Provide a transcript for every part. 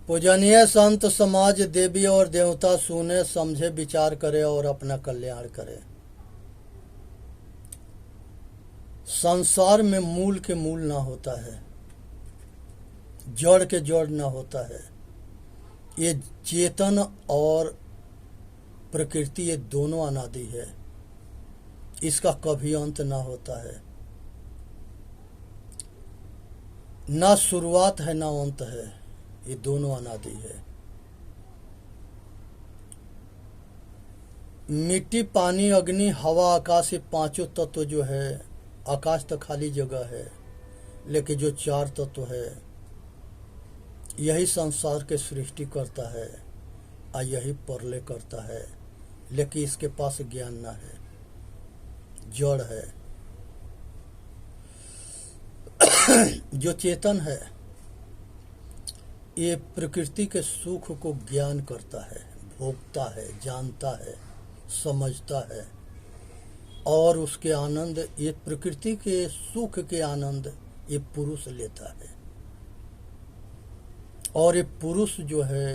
पूजनीय संत समाज देवी और देवता सुने समझे विचार करे और अपना कल्याण करे। संसार में मूल के मूल ना होता है, जड़ के जड़ ना होता है। ये चेतन और प्रकृति ये दोनों अनादि है, इसका कभी अंत ना होता है। ना शुरुआत है ना अंत है, ये दोनों अनादि है। मिट्टी पानी अग्नि हवा आकाश ये पांचों तत्व जो है, आकाश तो खाली जगह है, लेकिन जो चार तत्व है यही संसार के सृष्टि करता है और यही प्रलय करता है। लेकिन इसके पास ज्ञान ना है, जड़ है। जो चेतन है ये प्रकृति के सुख को ज्ञान करता है, भोगता है, जानता है, समझता है और उसके आनंद, ये प्रकृति के सुख के आनंद ये पुरुष लेता है। और ये पुरुष जो है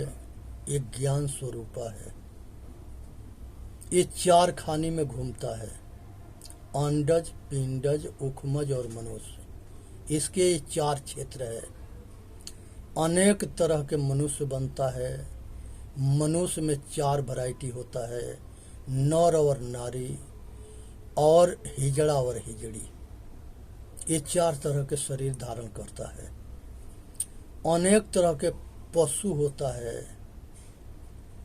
ये ज्ञान स्वरूपा है। ये चार खाने में घूमता है, अंडज, पिंडज, उखमज और मनुष्य। इसके चार क्षेत्र है। अनेक तरह के मनुष्य बनता है। मनुष्य में चार वैरायटी होता है, नर और नारी और हिजड़ा और हिजड़ी। ये चार तरह के शरीर धारण करता है। अनेक तरह के पशु होता है,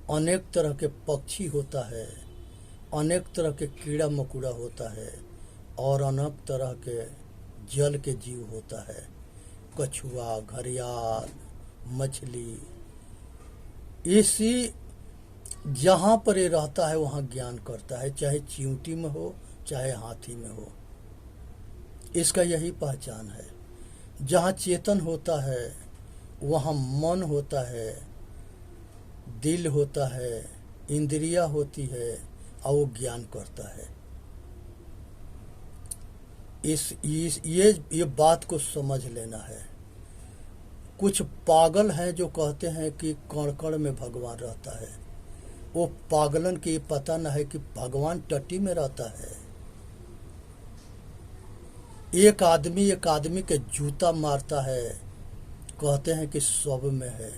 अनेक तरह के पक्षी होता है, अनेक तरह के कीड़ा मकोड़ा होता है और अनेक तरह के जल के जीव होता है। कछुआ, घड़ियाल, मछली। इसी जहाँ पर ये रहता है वहाँ ज्ञान करता है, चाहे चींटी में हो चाहे हाथी में हो। इसका यही पहचान है। जहाँ चेतन होता है वहाँ मन होता है, दिल होता है, इंद्रिया होती है और वो ज्ञान करता है। ये बात को समझ लेना है। कुछ पागल हैं जो कहते हैं कि कण कण में भगवान रहता है। वो पागलन की पता न है कि भगवान टट्टी में रहता है। एक आदमी के जूता मारता है, कहते हैं कि सब में है।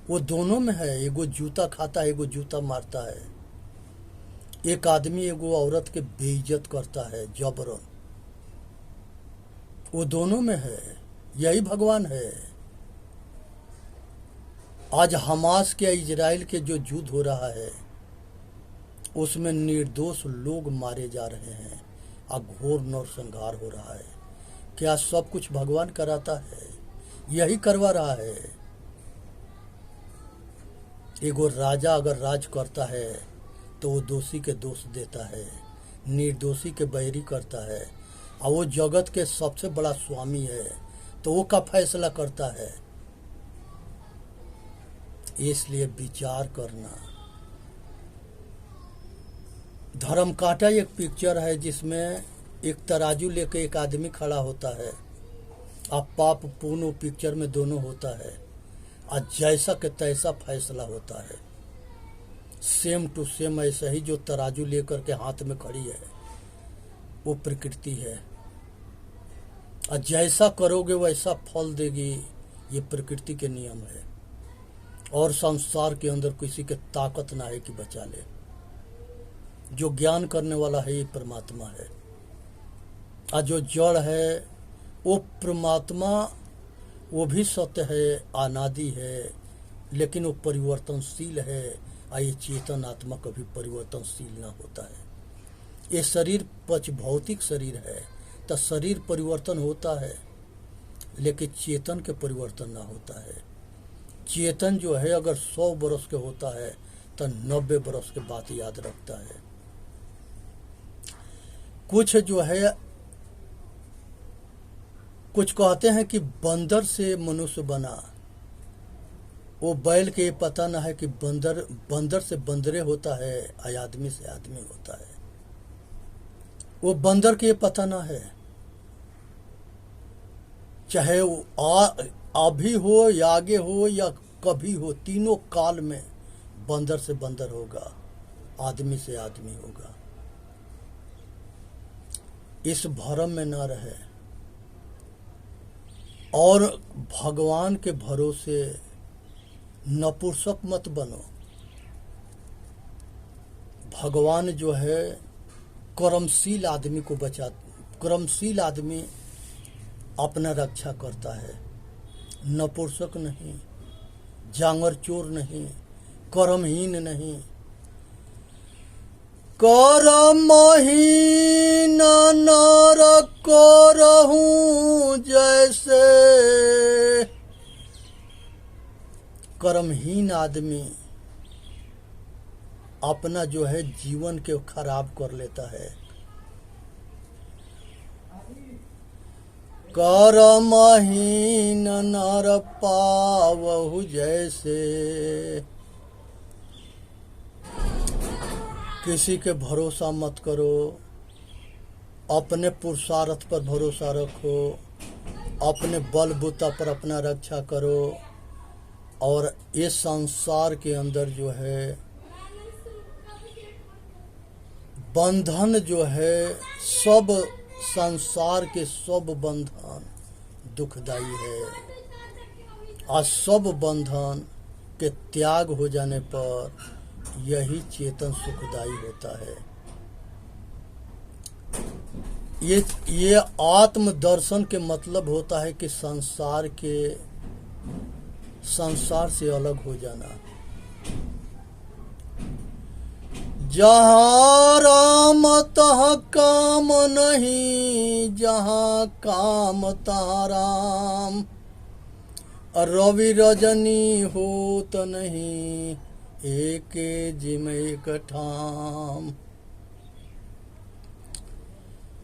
वो दोनों में है। एगो जूता खाता है, एगो जूता मारता है। एक आदमी एगो औरत के बेइज्जत करता है जबरन, वो दोनों में है। यही भगवान है। आज हमास के इजराइल के जो युद्ध हो रहा है उसमें निर्दोष लोग मारे जा रहे हैं और घोर नरसंहार हो रहा है। क्या सब कुछ भगवान कराता है? यही करवा रहा है। एगो राजा अगर राज करता है तो वो दोषी के दोष देता है, निर्दोषी के बैरी करता है। और वो जगत के सबसे बड़ा स्वामी है तो वो का फैसला करता है। इसलिए विचार करना। धर्म कांटा एक पिक्चर है जिसमें एक तराजू लेके एक आदमी खड़ा होता है और पाप पुण्य पिक्चर में दोनों होता है और जैसा के तैसा फैसला होता है। सेम टू सेम ऐसा ही जो तराजू लेकर के हाथ में खड़ी है वो प्रकृति है और जैसा करोगे वैसा फल देगी। ये प्रकृति के नियम है और संसार के अंदर किसी के ताकत ना है कि बचा ले। जो ज्ञान करने वाला है ये परमात्मा है और जो जड़ है वो परमात्मा, वो भी सत्य है, अनादि है, लेकिन वो परिवर्तनशील है और ये चेतन आत्मा कभी परिवर्तनशील ना होता है। ये शरीर पच भौतिक शरीर है तो शरीर परिवर्तन होता है, लेकिन चेतन के परिवर्तन ना होता है। चेतन जो है अगर 100 बरस के होता है तो 90 बरस के बात याद रखता है। कुछ जो है, कुछ कहते हैं कि बंदर से मनुष्य बना। वो बैल के पता ना है कि बंदर से बंदरे होता है और आदमी से आदमी होता है। वो बंदर के पता ना है, चाहे वो अभी हो या आगे हो या कभी हो, तीनों काल में बंदर से बंदर होगा, आदमी से आदमी होगा। इस भरम में न रहे और भगवान के भरोसे नपुंसक मत बनो। भगवान जो है कर्मशील आदमी को कर्मशील आदमी अपना रक्षा करता है, नपुंसक नहीं, जांगर चोर नहीं, कर्महीन नहीं। कर्महीन नर करहूं जैसे, कर्महीन आदमी अपना जो है जीवन के खराब कर लेता है। कर्महीन नर पावहु जैसे, किसी के भरोसा मत करो, अपने पुरुषार्थ पर भरोसा रखो, अपने बलबूता पर अपना रक्षा करो। और ये संसार के अंदर जो है बंधन जो है, सब संसार के सब बंधन दुखदाई है। और सब बंधन के त्याग हो जाने पर यही चेतन सुखदाई होता है। ये आत्म दर्शन के मतलब होता है कि संसार से अलग हो जाना। जहाँ राम तहाँ काम नहीं, जहाँ काम तहाँ राम, रवि रजनी होत नहीं, एके जिम एक ठाम।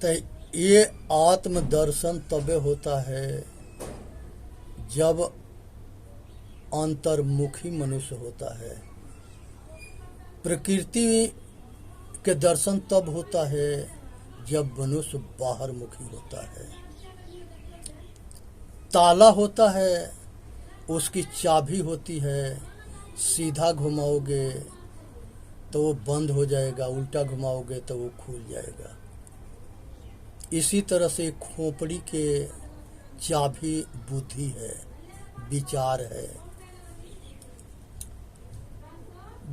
तो ये आत्म दर्शन तबे होता है जब अंतर्मुखी मनुष्य होता है। प्रकृति के दर्शन तब होता है जब मनुष्य बाहर मुखी होता है। ताला होता है, उसकी चाबी होती है, सीधा घुमाओगे तो वो बंद हो जाएगा, उल्टा घुमाओगे तो वो खुल जाएगा। इसी तरह से खोपड़ी के चाबी बुद्धि है, विचार है।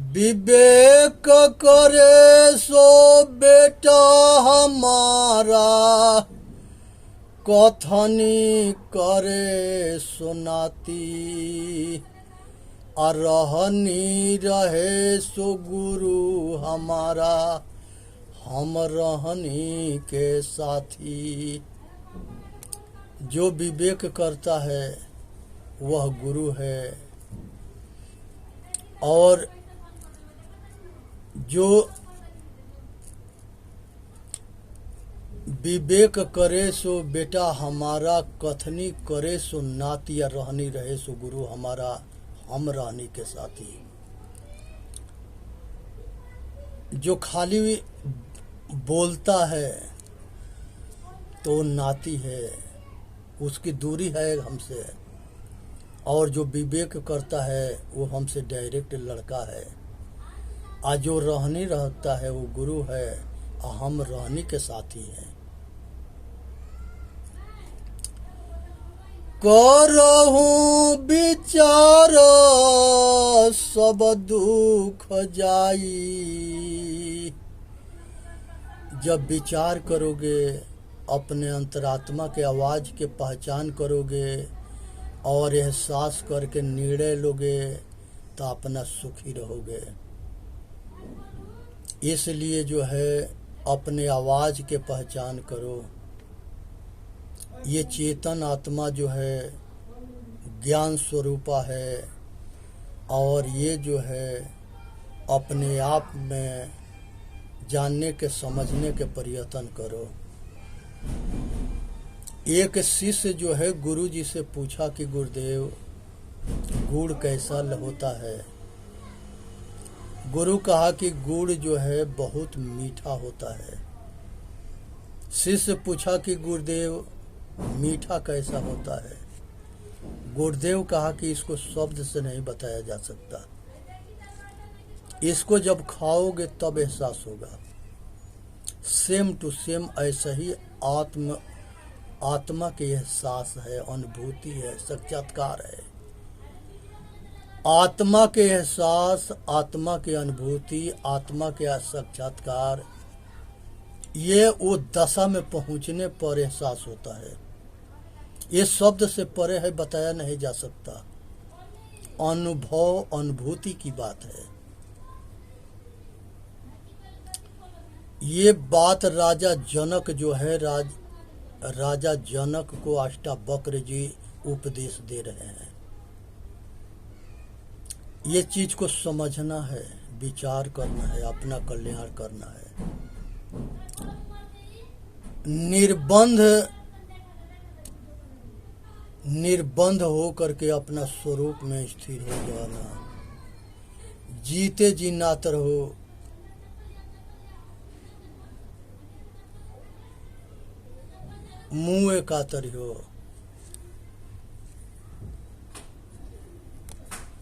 विवेक करे सो बेटा हमारा, कथनी करे सुनाती, रहनी रहे सो गुरु हमारा, हम रहनी के साथी। जो विवेक करता है वह गुरु है, और जो विवेक करे सो बेटा हमारा, कथनी करे सो नाती, या रहनी रहे सो गुरु हमारा, हम रहनी के साथी। जो खाली बोलता है तो नाती है, उसकी दूरी है हमसे। और जो विवेक करता है वो हमसे डायरेक्ट लड़का है। आज जो रहनी रहता है वो गुरु है, और हम रहनी के साथी हैं। करहूं विचार सब दुख जाई। जब विचार करोगे, अपने अंतरात्मा के आवाज के पहचान करोगे और एहसास करके निर्णय लोगे तो अपना सुखी रहोगे। इसलिए जो है अपने आवाज के पहचान करो। ये चेतन आत्मा जो है ज्ञान स्वरूपा है, और ये जो है अपने आप में जानने के समझने के प्रयत्न करो। एक शिष्य जो है गुरु जी से पूछा कि गुरुदेव गुड़ कैसा होता है। गुरु कहा कि गुड़ जो है बहुत मीठा होता है। शिष्य पूछा कि गुरुदेव मीठा कैसा होता है। गुरुदेव कहा कि इसको शब्द से नहीं बताया जा सकता, इसको जब खाओगे तब एहसास होगा। सेम टू सेम ऐसा ही आत्मा के एहसास है, अनुभूति है, साक्षात्कार है। आत्मा के एहसास, आत्मा की अनुभूति, आत्मा के साक्षात्कार, ये वो दशा में पहुंचने पर एहसास होता है। ये शब्द से परे है, बताया नहीं जा सकता। अनुभव, अनुभूति की बात है। ये बात राजा जनक जो है, राजा जनक को अष्टावक्र जी उपदेश दे रहे हैं। ये चीज को समझना है, विचार करना है, अपना कल्याण करना है। निर्बंध हो करके अपना स्वरूप में स्थिर हो जाना, जीते जी नातर हो, मुँह कातर हो,